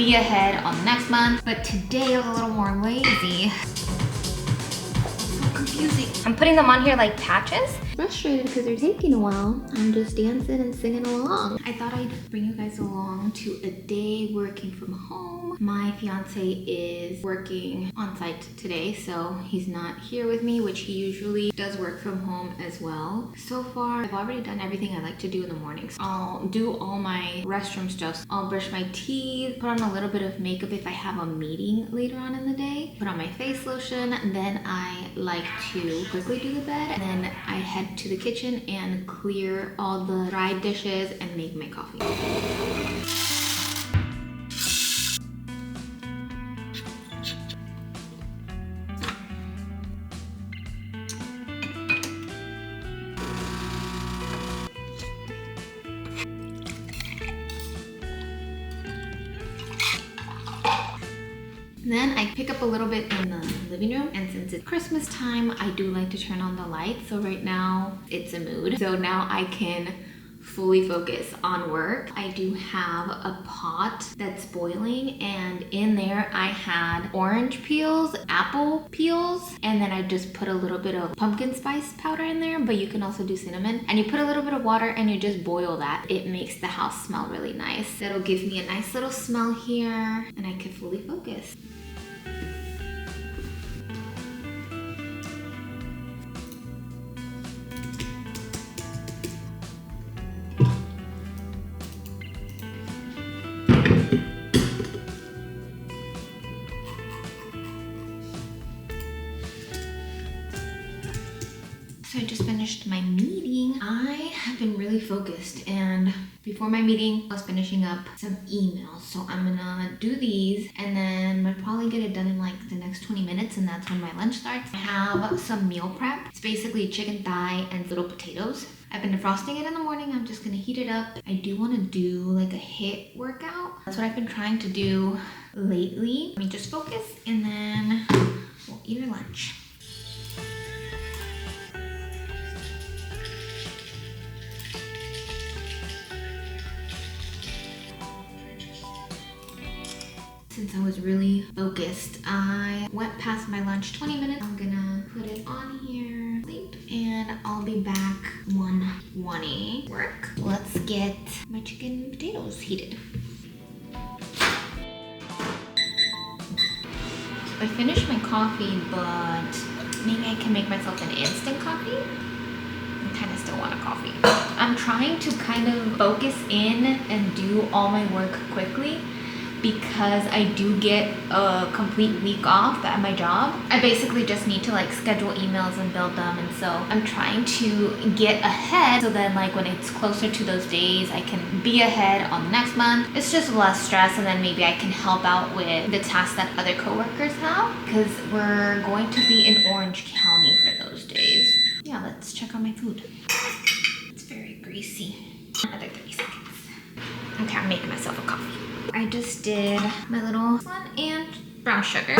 be ahead on the next month. But today I was a little more lazy. So confusing. I'm putting them on here like patches. Frustrated because they're taking a while. I'm just dancing and singing along. I thought I'd bring you guys along to a day working from home. My fiance is working on site today, so he's not here with me, which he usually does work from home as well. So far, I've already done everything I like to do in the mornings. I'll do all my restroom stuff. I'll brush my teeth, put on a little bit of makeup if I have a meeting later on in the day, put on my face lotion, and then I like to quickly do the bed, and then I head to the kitchen and clear all the dried dishes and make my coffee. Then I pick up a little bit in the living room, and since it's Christmas time, I do like to turn on the lights. So right now it's a mood. So now I can fully focus on work. I do have a pot that's boiling, and in there I had orange peels, apple peels, and then I just put a little bit of pumpkin spice powder in there, but you can also do cinnamon. And you put a little bit of water and you just boil that. It makes the house smell really nice. That'll give me a nice little smell here, and I can fully focus. So I just finished my meeting. I have been really focused, and before my meeting, I was finishing up some emails. So I'm gonna do these, and then I'll probably get it done in like the next 20 minutes, and that's when my lunch starts. I have some meal prep. It's basically chicken thigh and little potatoes. I've been defrosting it in the morning. I'm just gonna heat it up. I do wanna do like a HIIT workout. That's what I've been trying to do lately. Let me just focus, and then we'll eat our lunch. Since I was really focused, I went past my lunch 20 minutes. I'm gonna put it on here, sleep, and I'll be back 1:20 work. Let's get my chicken and potatoes heated. I finished my coffee, but maybe I can make myself an instant coffee. I kind of still want a coffee. I'm trying to kind of focus in and do all my work quickly, because I do get a complete week off at my job. I basically just need to like schedule emails and build them, and so I'm trying to get ahead, so then like when it's closer to those days, I can be ahead on the next month. It's just less stress, and then maybe I can help out with the tasks that other coworkers have, because we're going to be in Orange County for those days. Yeah, let's check on my food. It's very greasy. Another 30 seconds. Okay, I'm making myself a coffee. I just did my little one and brown sugar,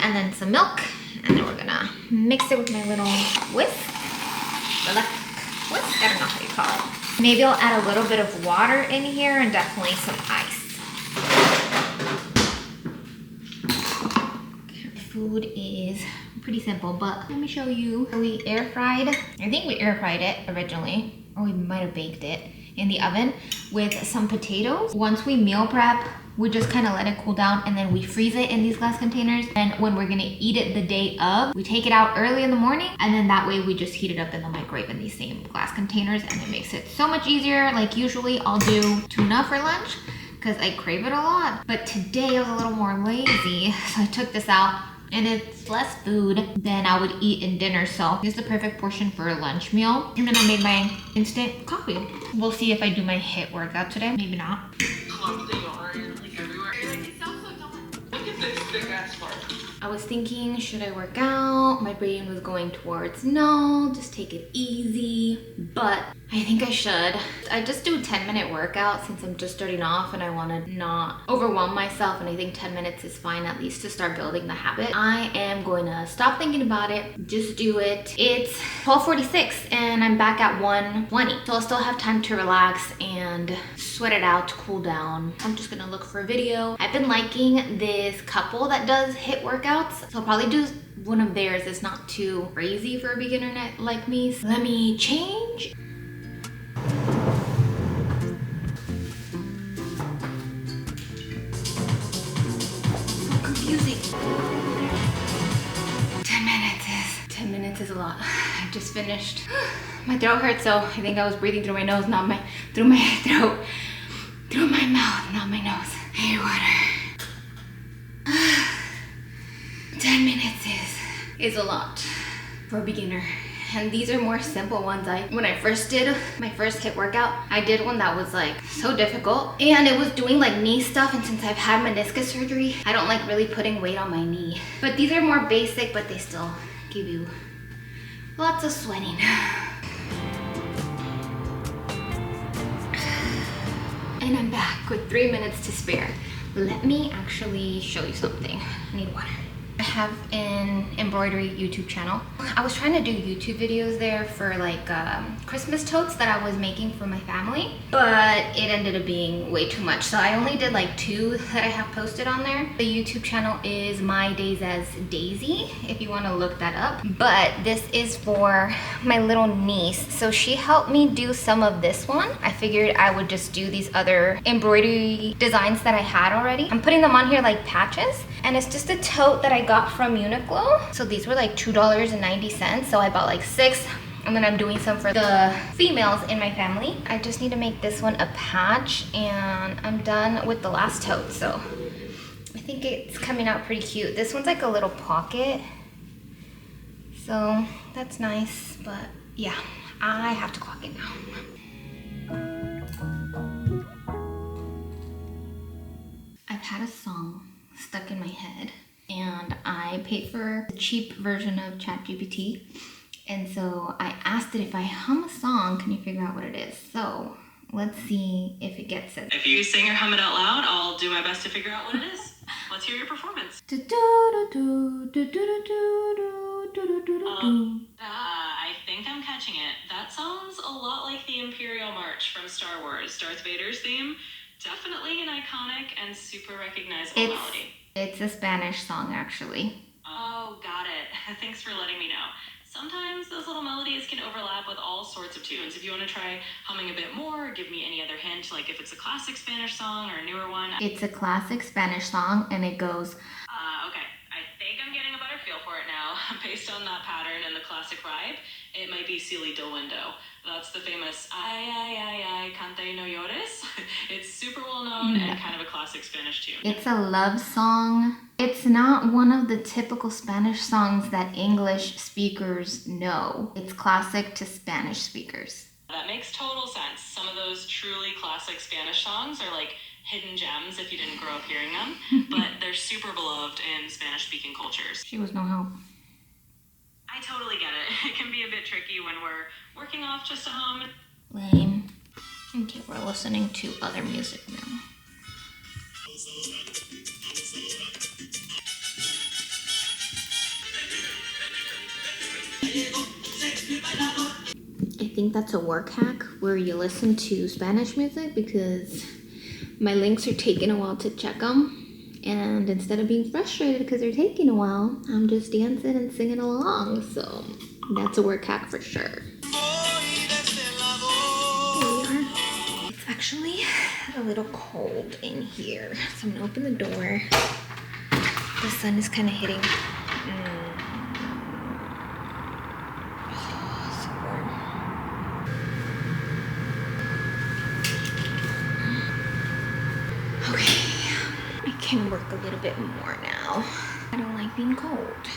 and then some milk, and then we're gonna mix it with my little whisk. Whisk? I don't know how you call it. Maybe I'll add a little bit of water in here, and definitely some ice. Okay, food is pretty simple, but let me show you. We air fried. I think we air fried it originally, or we might have baked it in the oven with some potatoes. Once we meal prep, we just kind of let it cool down, and then we freeze it in these glass containers. And when we're gonna eat it the day of, we take it out early in the morning, and then that way we just heat it up in the microwave in these same glass containers, and it makes it so much easier. Like usually I'll do tuna for lunch because I crave it a lot, but today I was a little more lazy, so I took this out. And it's less food than I would eat in dinner, so it's the perfect portion for a lunch meal. And then I made my instant coffee. We'll see if I do my HIIT workout today. Maybe not. I was thinking, should I work out? My brain was going towards no, just take it easy. But I think I should. I just do a 10-minute workout since I'm just starting off and I want to not overwhelm myself, and I think 10 minutes is fine at least to start building the habit. I am going to stop thinking about it, just do it. It's 12:46 and I'm back at 1:20. So I'll still have time to relax and sweat it out, to cool down. I'm just gonna look for a video. I've been liking this couple that does HIIT workouts, so I'll probably do one of theirs. It's not too crazy for a beginner like me. So let me change. Confusing. 10 minutes is a lot. I just finished. My throat hurts, so I think I was breathing through my nose, not through my throat. Through my mouth, not my nose. Hey, water. 10 minutes is a lot for a beginner. And these are more simple ones. When I first did my first HIIT workout, I did one that was like so difficult, and it was doing like knee stuff, and since I've had meniscus surgery, I don't like really putting weight on my knee. But these are more basic, but they still give you lots of sweating. And I'm back with 3 minutes to spare. Let me actually show you something. I need water. I have an embroidery YouTube channel. I was trying to do YouTube videos there for like Christmas totes that I was making for my family, but it ended up being way too much. So I only did like 2 that I have posted on there. The YouTube channel is My Days as Daisy, if you want to look that up. But this is for my little niece. So she helped me do some of this one. I figured I would just do these other embroidery designs that I had already. I'm putting them on here like patches, and it's just a tote that I got from Uniqlo. So these were like $2.90, so I bought like 6, and then I'm doing some for the females in my family. I just need to make this one a patch, and I'm done with the last tote, so I think it's coming out pretty cute. This one's like a little pocket, so that's nice, but yeah, I have to clock it now. I've had a song stuck in my head, and I paid for the cheap version of ChatGPT, and so I asked it, if I hum a song, can you figure out what it is? So let's see if it gets it. If you sing or hum it out loud, I'll do my best to figure out what it is. Let's hear your performance. I think I'm catching it. That sounds a lot like the Imperial March from Star Wars, Darth Vader's theme. Definitely an iconic and super recognizable melody. It's a Spanish song, actually. Oh, got it. Thanks for letting me know. Sometimes those little melodies can overlap with all sorts of tunes. If you want to try humming a bit more, or give me any other hint, like if it's a classic Spanish song or a newer one. It's a classic Spanish song, and it goes... Okay. I think I'm getting a better feel for it now. Based on that pattern and the classic vibe, it might be Silly Del Window. That's the famous ay, canta y no llores. It's super well known and kind of a classic Spanish tune. It's a love song. It's not one of the typical Spanish songs that English speakers know. It's classic to Spanish speakers. That makes total sense. Some of those truly classic Spanish songs are like hidden gems if you didn't grow up hearing them, but they're super beloved in Spanish-speaking cultures. She was no help. I totally get it. It can be a bit tricky when we're working off just a hum. Lame. Okay, we're listening to other music now. I think that's a work hack where you listen to Spanish music, because my links are taking a while to check them. And instead of being frustrated because they're taking a while, I'm just dancing and singing along. So that's a work hack for sure. Here we are. It's actually a little cold in here, so I'm gonna open the door. The sun is kind of hitting. Oh, so warm. Okay. I can work a little bit more now. I don't like being cold.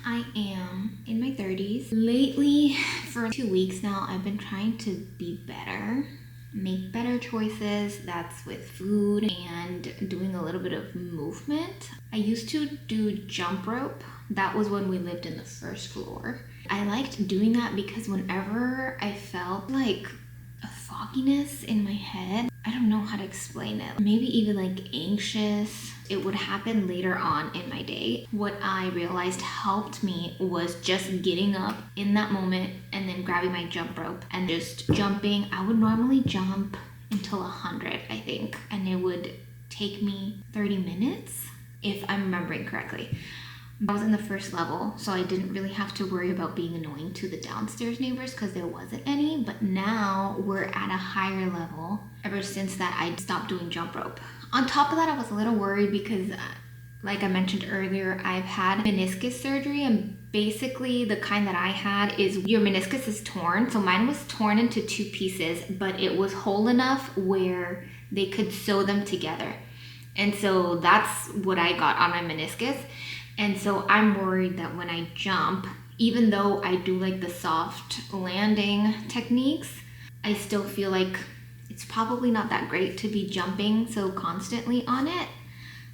I am in my 30s. Lately, for 2 weeks now, I've been trying to be better, make better choices. That's with food and doing a little bit of movement. I used to do jump rope. That was when we lived in the first floor. I liked doing that because whenever I felt like fogginess in my head. I don't know how to explain it. Maybe even like anxious. It would happen later on in my day. What I realized helped me was just getting up in that moment and then grabbing my jump rope and just jumping. I would normally jump until 100, I think, and it would take me 30 minutes if I'm remembering correctly. I was in the first level, so I didn't really have to worry about being annoying to the downstairs neighbors because there wasn't any, but now we're at a higher level. Ever since that, I stopped doing jump rope. On top of that, I was a little worried because like I mentioned earlier, I've had meniscus surgery, and basically the kind that I had is your meniscus is torn. So mine was torn into 2 pieces, but it was whole enough where they could sew them together. And so that's what I got on my meniscus. And so I'm worried that when I jump, even though I do like the soft landing techniques, I still feel like it's probably not that great to be jumping so constantly on it.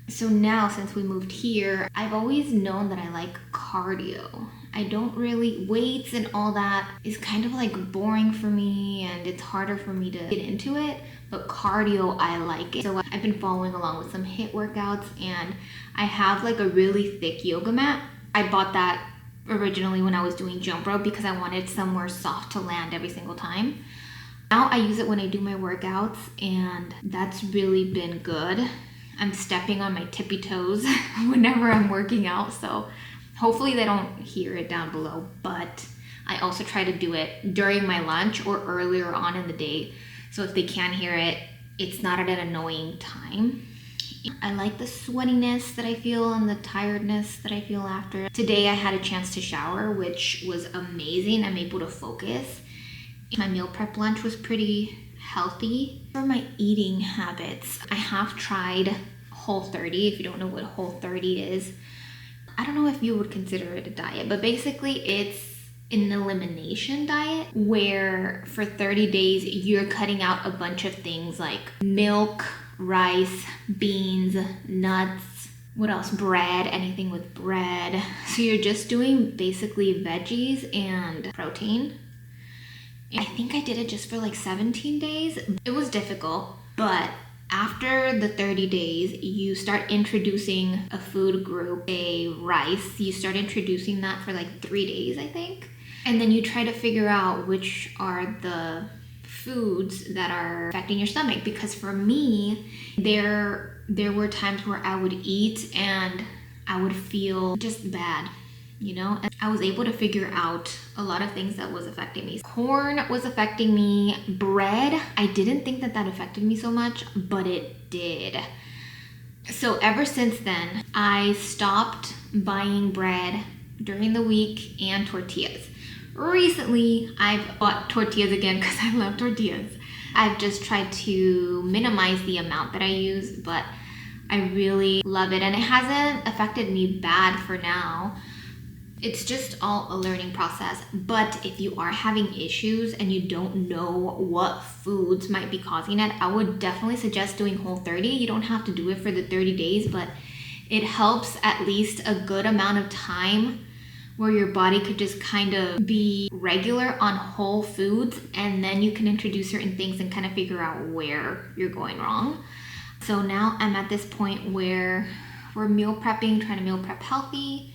So now, since we moved here, I've always known that I like cardio. I don't really, weights and all that is kind of like boring for me and it's harder for me to get into it, but cardio, I like it. So I've been following along with some HIIT workouts, and I have like a really thick yoga mat. I bought that originally when I was doing jump rope because I wanted somewhere soft to land every single time. Now I use it when I do my workouts, and that's really been good. I'm stepping on my tippy toes whenever I'm working out, so hopefully they don't hear it down below, but I also try to do it during my lunch or earlier on in the day. So if they can hear it, it's not at an annoying time. I like the sweatiness that I feel and the tiredness that I feel after. Today I had a chance to shower, which was amazing. I'm able to focus. My meal prep lunch was pretty healthy. For my eating habits, I have tried Whole30. If you don't know what Whole30 is, I don't know if you would consider it a diet, but basically it's an elimination diet where for 30 days you're cutting out a bunch of things like milk, rice, beans, nuts, what else? Bread, anything with bread. So you're just doing basically veggies and protein. I think I did it just for like 17 days. It was difficult, but after the 30 days, you start introducing a food group, a rice. You start introducing that for like 3 days, I think. And then you try to figure out which are the foods that are affecting your stomach. Because for me, there were times where I would eat and I would feel just bad, you know? And I was able to figure out a lot of things that was affecting me. Corn was affecting me. Bread, I didn't think that affected me so much, but it did. So ever since then, I stopped buying bread during the week and tortillas. Recently, I've bought tortillas again because I love tortillas. I've just tried to minimize the amount that I use, but I really love it, and it hasn't affected me bad for now. It's just all a learning process. But if you are having issues and you don't know what foods might be causing it, I would definitely suggest doing Whole30. You don't have to do it for the 30 days, but it helps at least a good amount of time where your body could just kind of be regular on whole foods, and then you can introduce certain things and kind of figure out where you're going wrong. So now I'm at this point where we're meal prepping, trying to meal prep healthy.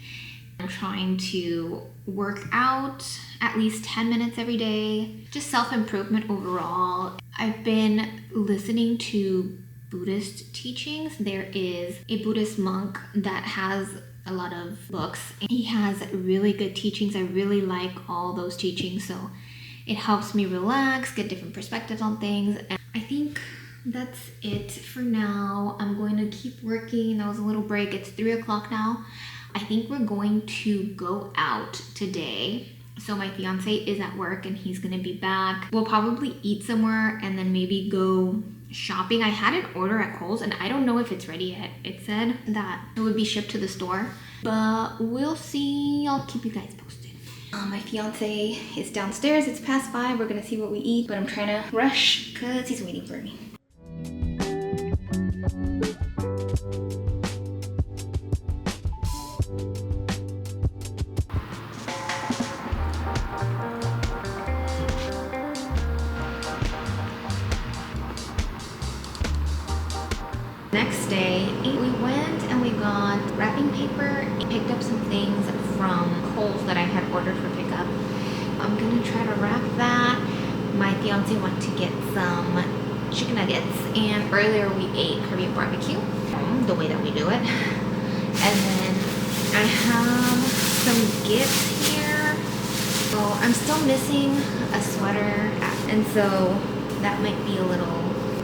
I'm trying to work out at least 10 minutes every day, just self-improvement overall. I've been listening to Buddhist teachings. There is a Buddhist monk that has a lot of books. He has really good teachings. I really like all those teachings, so it helps me relax, get different perspectives on things. And I think that's it for now. I'm going to keep working. That was a little break. It's 3 o'clock now. I think we're going to go out today. So my fiance is at work and he's gonna be back. We'll probably eat somewhere and then maybe go shopping. I had an order at Kohl's and I don't know if it's ready yet. It said that it would be shipped to the store, but we'll see. I'll keep you guys posted. My fiance is downstairs. It's past 5. We're gonna see what we eat, but I'm trying to rush because he's waiting for me. picked up some things from Kohl's that I had ordered for pickup. I'm gonna try to wrap that. My fiance went to get some chicken nuggets, and earlier we ate Korean barbecue, the way that we do it. And then I have some gifts here. So I'm still missing a sweater, and so that might be a little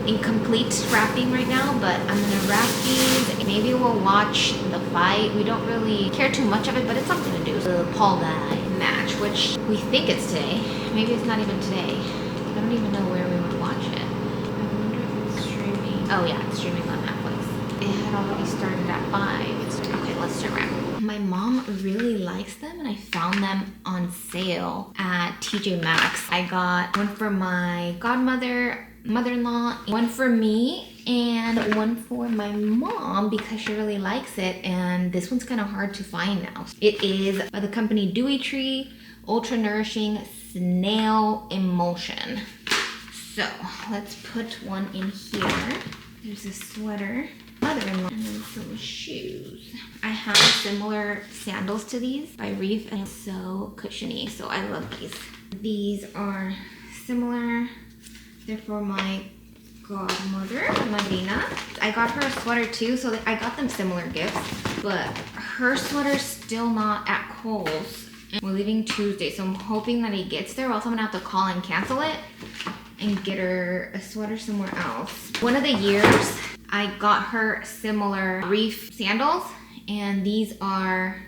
incomplete wrapping right now, but I'm gonna wrap these. Maybe we'll watch the fight. We don't really care too much of it, but it's something to do. The Paul Guy match, which we think it's today. Maybe it's not even today. I don't even know where we would watch it. I wonder if it's streaming. Oh yeah, it's streaming on Netflix. It had already started at 5. Okay, let's start wrapping. My mom really likes them, and I found them on sale at TJ Maxx. I got one for my godmother, mother-in-law, one for me, and one for my mom because she really likes it, and this one's kind of hard to find now. It is by the company Dewy Tree Ultra Nourishing Snail Emulsion. So let's put one in here. There's a sweater, mother-in-law, and then some shoes. I have similar sandals to these by Reef, and it's so cushiony, so I love these. These are similar. They're for my godmother, Marina. I got her a sweater too, so I got them similar gifts, but her sweater's still not at Kohl's. We're leaving Tuesday, so I'm hoping that he gets there, or else I'm gonna have to call and cancel it and get her a sweater somewhere else. One of the years, I got her similar Reef sandals, and these are,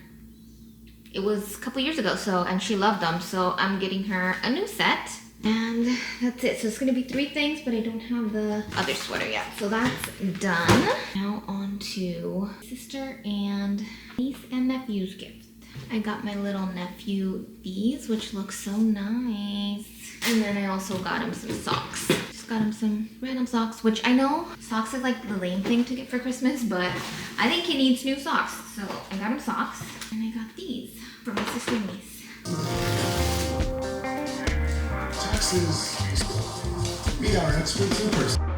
it was a couple years ago, and she loved them, so I'm getting her a new set. And that's it. So it's gonna be 3 things, but I don't have the other sweater yet. So that's done. Now on to sister and niece and nephew's gift. I got my little nephew these, which look so nice. And then I also got him some socks. Just got him some random socks, which I know socks is like the lame thing to get for Christmas, but I think he needs new socks. So I got him socks, and I got these for my sister and niece. Taxes. We are experts in person.